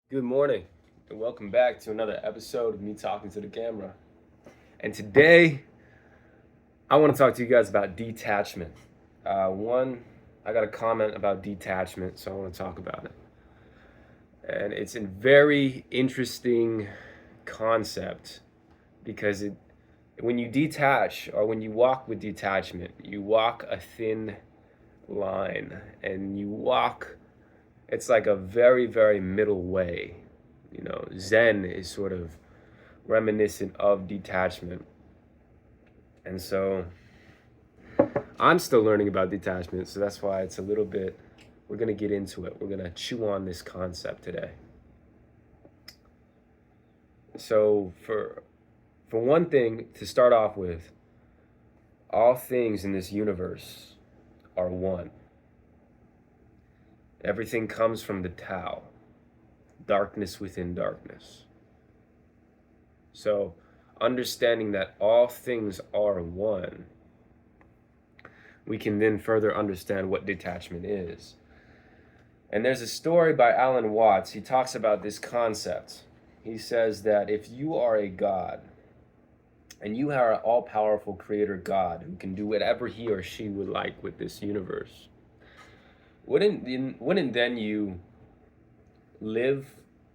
Good morning, and welcome back to another episode of me talking to the camera. And today, I want to talk to you guys about detachment. I got a comment about detachment, so I want to talk about it. And it's a very interesting concept because when you detach or when you walk with detachment, you walk a thin line, and you walk. It's like a very, very middle way. Zen is sort of reminiscent of detachment. And so I'm still learning about detachment, so that's why it's a little bit, we're going to get into it. We're going to chew on this concept today. So for one thing to start off with, all things in this universe are one. Everything comes from the Tao, darkness within darkness. So understanding that all things are one, we can then further understand what detachment is. And there's a story by Alan Watts. He talks about this concept. He says that if you are a God and you are an all powerful creator God who can do whatever he or she would like with this universe, wouldn't then you live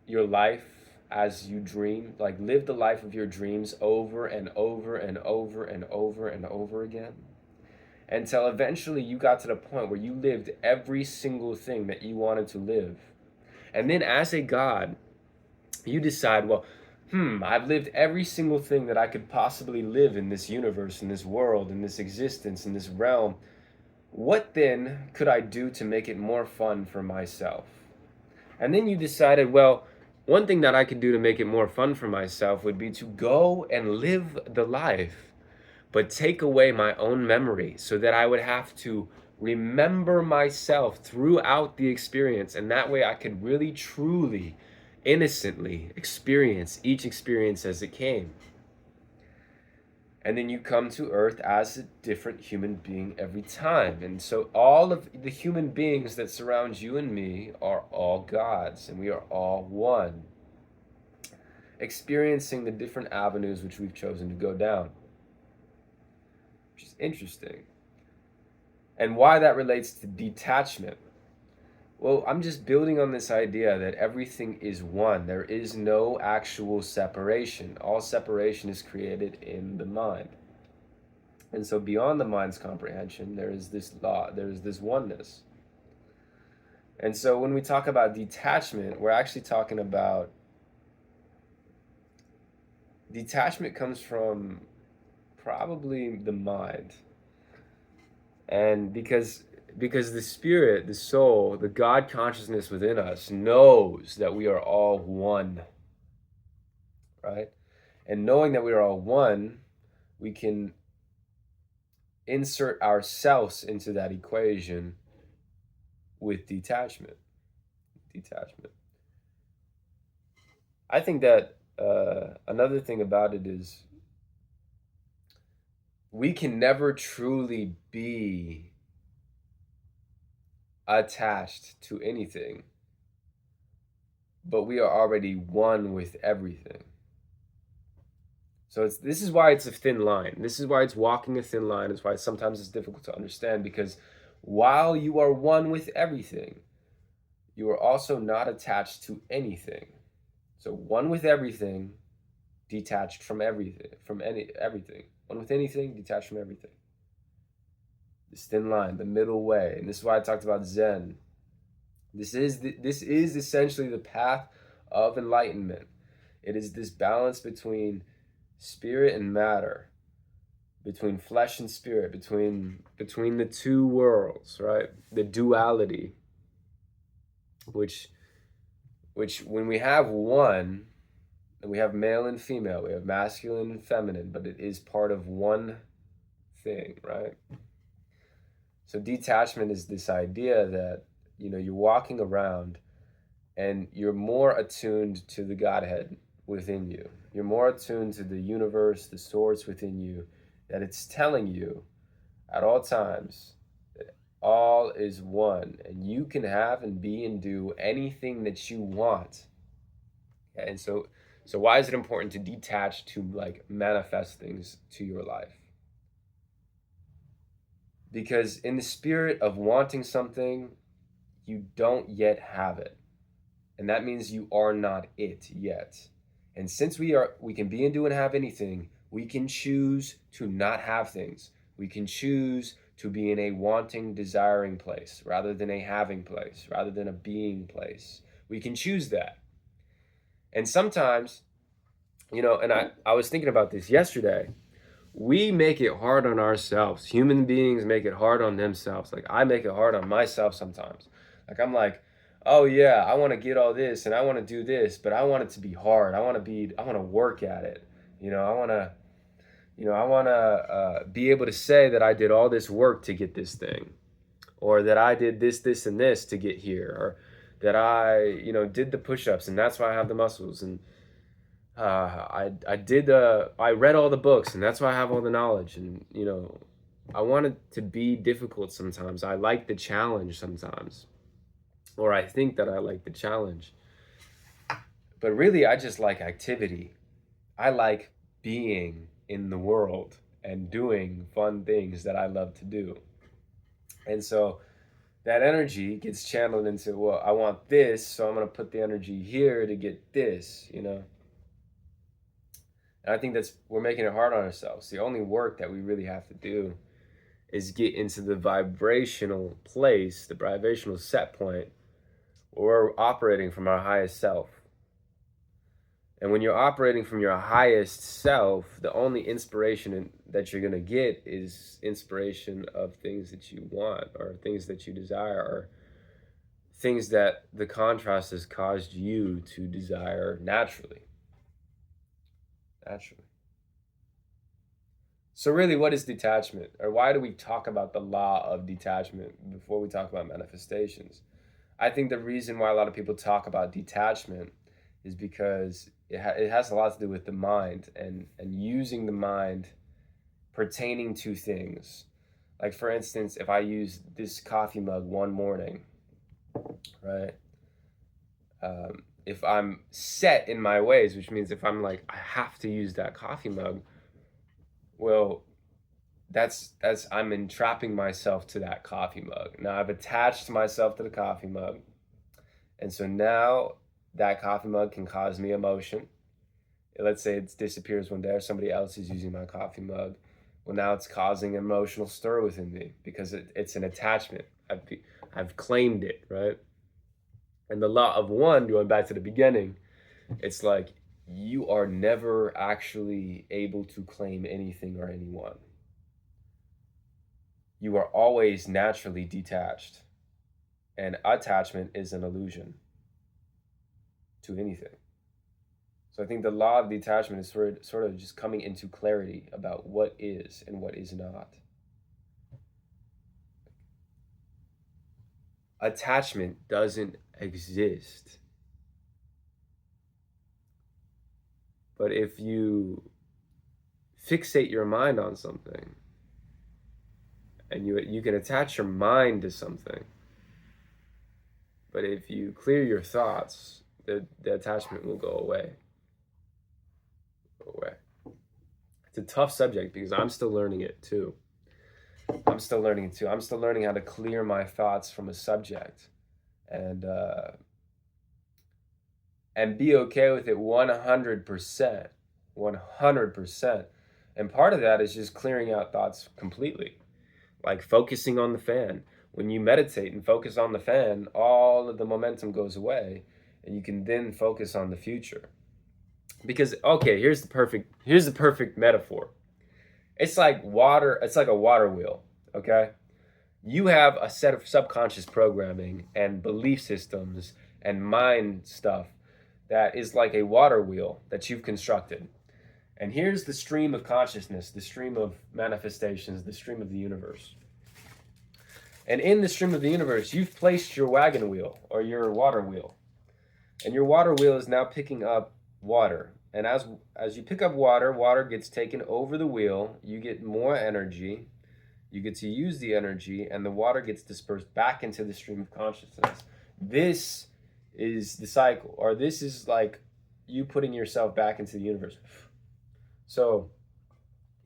your life as you dream? Like live the life of your dreams over and over and over and over and over again? Until eventually you got to the point where you lived every single thing that you wanted to live. And then as a God, you decide, well, I've lived every single thing that I could possibly live in this universe, in this world, in this existence, in this realm. What then could I do to make it more fun for myself? And then you decided, well, one thing that I could do to make it more fun for myself would be to go and live the life, but take away my own memory so that I would have to remember myself throughout the experience. And that way I could really, truly, innocently experience each experience as it came. And then you come to Earth as a different human being every time. And so all of the human beings that surround you and me are all gods, and we are all one, experiencing the different avenues which we've chosen to go down, which is interesting. And why that relates to detachment. Well, I'm just building on this idea that everything is one. There is no actual separation. All separation is created in the mind. And so beyond the mind's comprehension, there is this law, there is this oneness. And so when we talk about detachment, we're actually talking about detachment comes from probably the mind. And because the spirit, the soul, the God consciousness within us knows that we are all one, right? And knowing that we are all one, we can insert ourselves into that equation with detachment. Detachment. I think that another thing about it is we can never truly be attached to anything, but we are already one with everything. So this is why it's a thin line. This is why it's walking a thin line. It's why sometimes it's difficult to understand, because while you are one with everything, you are also not attached to anything. So one with everything, detached from everything, everything. One with anything, detached from everything. This thin line, the middle way, and this is why I talked about Zen. This is essentially the path of enlightenment. It is this balance between spirit and matter, between flesh and spirit, between the two worlds, right? The duality, which when we have one, and we have male and female, we have masculine and feminine, but it is part of one thing, right? So detachment is this idea that you're walking around and you're more attuned to the Godhead within you. You're more attuned to the universe, the source within you, that it's telling you at all times that all is one, and you can have and be and do anything that you want And so why is it important to detach to like manifest things to your life? Because in the spirit of wanting something, you don't yet have it. And that means you are not it yet. And since we can be and do and have anything, we can choose to not have things. We can choose to be in a wanting, desiring place rather than a having place, rather than a being place. We can choose that. And sometimes, and I was thinking about this yesterday. We make it hard on ourselves. Human beings make it hard on themselves. Like I make it hard on myself sometimes. Like I'm like, oh yeah, I want to get all this and I want to do this, but I want it to be hard. I want to work at it. I want to be able to say that I did all this work to get this thing, or that I did this, and this to get here, or that I, did the push-ups and that's why I have the muscles, and I read all the books and that's why I have all the knowledge, and I want it to be difficult sometimes. I like the challenge sometimes, or I think that I like the challenge, but really I just like activity. I like being in the world and doing fun things that I love to do. And so that energy gets channeled into, well, I want this, so I'm going to put the energy here to get this. And I think we're making it hard on ourselves. The only work that we really have to do is get into the vibrational place, the vibrational set point where we're operating from our highest self. And when you're operating from your highest self, the only inspiration that you're going to get is inspiration of things that you want, or things that you desire, or things that the contrast has caused you to desire naturally. So really, what is detachment? Or why do we talk about the law of detachment before we talk about manifestations? I think the reason why a lot of people talk about detachment is because it has a lot to do with the mind, and using the mind pertaining to things. Like for instance, if I use this coffee mug one morning, right? If I'm set in my ways, which means if I'm like, I have to use that coffee mug, well, that's I'm entrapping myself to that coffee mug. Now I've attached myself to the coffee mug. And so now that coffee mug can cause me emotion. Let's say it disappears one day, or somebody else is using my coffee mug. Well, now it's causing an emotional stir within me because it's an attachment. I've claimed it, right? And the law of one, going back to the beginning, it's like you are never actually able to claim anything or anyone. You are always naturally detached. And attachment is an illusion to anything. So I think the law of detachment is sort of just coming into clarity about what is and what is not. Attachment doesn't exist. But if you fixate your mind on something, and you can attach your mind to something, but if you clear your thoughts, the attachment will go away. It's a tough subject because I'm still learning it too. I'm still learning how to clear my thoughts from a subject, and be okay with it 100%. 100%. And part of that is just clearing out thoughts completely. Like focusing on the fan. When you meditate and focus on the fan, all of the momentum goes away, and you can then focus on the future. Because okay, here's the perfect metaphor. It's like water, it's like a water wheel, okay? You have a set of subconscious programming and belief systems and mind stuff that is like a water wheel that you've constructed. And here's the stream of consciousness, the stream of manifestations, the stream of the universe. And in the stream of the universe, you've placed your wagon wheel or your water wheel. And your water wheel is now picking up water. And as you pick up water, water gets taken over the wheel. You get more energy. You get to use the energy, and the water gets dispersed back into the stream of consciousness. This is the cycle, or this is like you putting yourself back into the universe. So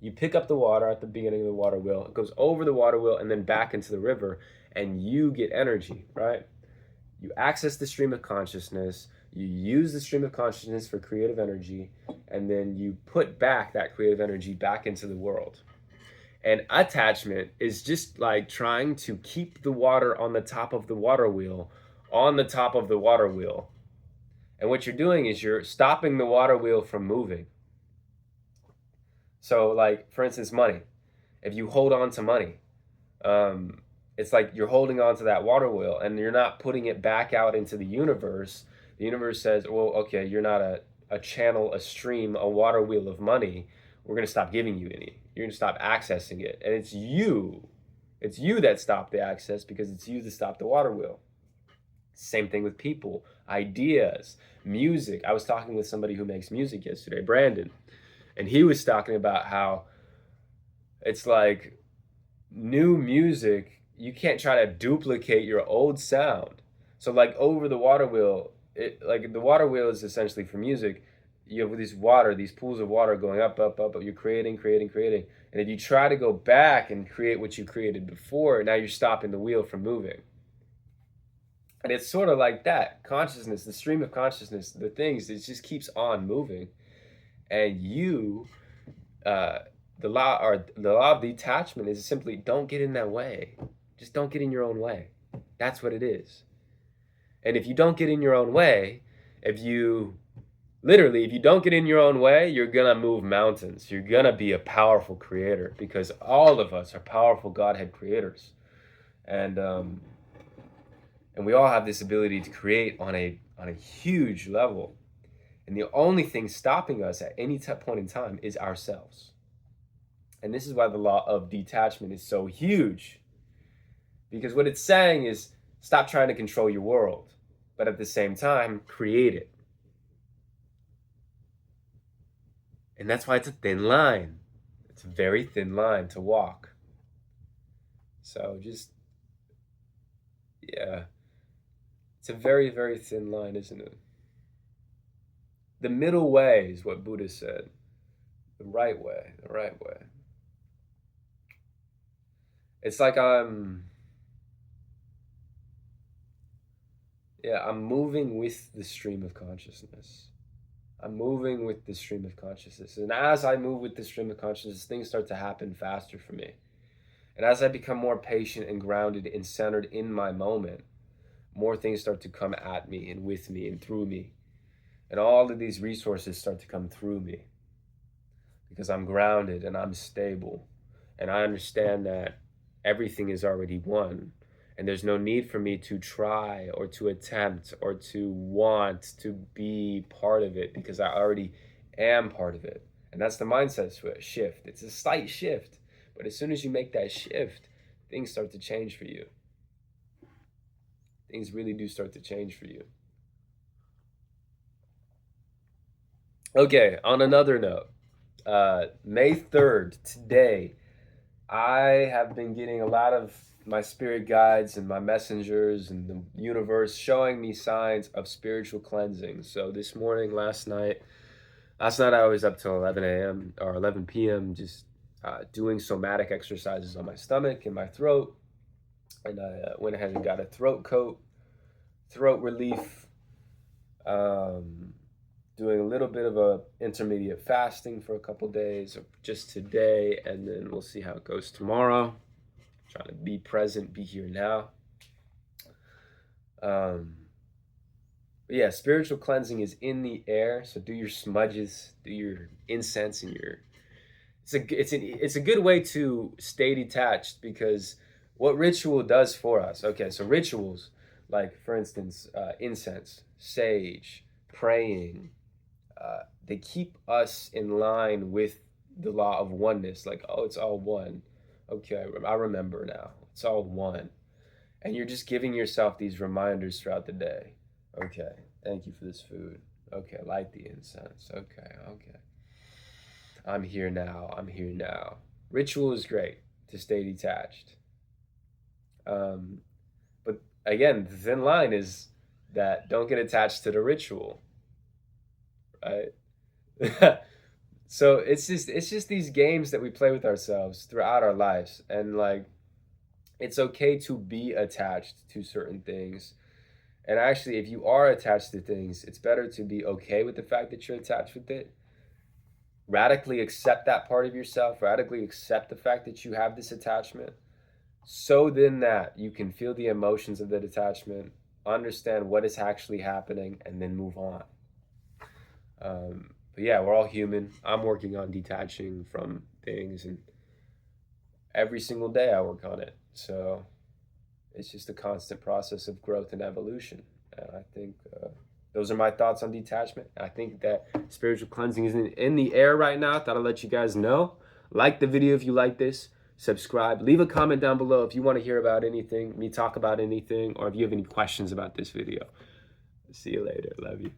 you pick up the water at the beginning of the water wheel, it goes over the water wheel and then back into the river, and you get energy, right? You access the stream of consciousness, you use the stream of consciousness for creative energy, and then you put back that creative energy back into the world. And attachment is just like trying to keep the water on the top of the water wheel, on the top of the water wheel. And what you're doing is you're stopping the water wheel from moving. So, like, for instance, money. If you hold on to money, it's like you're holding on to that water wheel and you're not putting it back out into the universe. The universe says, well, okay, you're not a channel, a stream, a water wheel of money. We're going to stop giving you any. You're going to stop accessing it. And it's you. It's you that stopped the access because it's you that stopped the water wheel. Same thing with people, ideas, music. I was talking with somebody who makes music yesterday, Brandon, and he was talking about how it's like new music, you can't try to duplicate your old sound. So like over the water wheel, like the water wheel is essentially for music. You have these pools of water going up, up, up, but you're creating. And if you try to go back and create what you created before, now you're stopping the wheel from moving. And it's sort of like that. Consciousness, the stream of consciousness, the things, it just keeps on moving. And you, the law of detachment is simply don't get in that way. Just don't get in your own way. That's what it is. And if you don't get in your own way, if you don't get in your own way, you're gonna move mountains. You're gonna be a powerful creator because all of us are powerful Godhead creators. And we all have this ability to create on a huge level. And the only thing stopping us at any point in time is ourselves. And this is why the law of detachment is so huge. Because what it's saying is stop trying to control your world, but at the same time, create it. And that's why it's a thin line. It's a very thin line to walk. So just, yeah. It's a very, very thin line, isn't it? The middle way is what Buddha said. The right way. It's like I'm moving with the stream of consciousness. I'm moving with the stream of consciousness. And as I move with the stream of consciousness, things start to happen faster for me. And as I become more patient and grounded and centered in my moment, more things start to come at me and with me and through me. And all of these resources start to come through me because I'm grounded and I'm stable. And I understand that everything is already one. And there's no need for me to try or to attempt or to want to be part of it because I already am part of it. And that's the mindset shift. It's a slight shift. But as soon as you make that shift, things start to change for you. Things really do start to change for you. Okay, on another note, May 3rd, today, I have been getting a lot of my spirit guides and my messengers and the universe showing me signs of spiritual cleansing. So this morning, last night I was up till 11 a.m. or 11 p.m. just doing somatic exercises on my stomach and my throat. And I went ahead and got a throat coat, throat relief, doing a little bit of a intermediate fasting for a couple days, or just today, and then we'll see how it goes tomorrow. Trying to be present, be here now. Yeah, spiritual cleansing is in the air. So do your smudges, do your incense, and your. It's a good way to stay detached because what ritual does for us. Okay, so rituals like, for instance, incense, sage, praying. They keep us in line with the law of oneness. Like, oh, it's all one. Okay, I remember now. It's all one. And you're just giving yourself these reminders throughout the day. Okay, thank you for this food. Okay, light the incense. Okay. I'm here now. Ritual is great to stay detached. But again, the thin line is that don't get attached to the ritual. right? So it's just these games that we play with ourselves throughout our lives, and like it's okay to be attached to certain things. And actually, if you are attached to things, it's better to be okay with the fact that you're attached with it. Radically accept that part of yourself, radically accept the fact that you have this attachment, so then that you can feel the emotions of the detachment, understand what is actually happening, and then move on. But yeah, we're all human. I'm working on detaching from things, and every single day I work on it. So it's just a constant process of growth and evolution. And I think those are my thoughts on detachment. I think that spiritual cleansing is in the air right now. I thought I'd let you guys know. Like the video if you like this. Subscribe. Leave a comment down below if you want to hear about anything, me talk about anything, or if you have any questions about this video. See you later. Love you.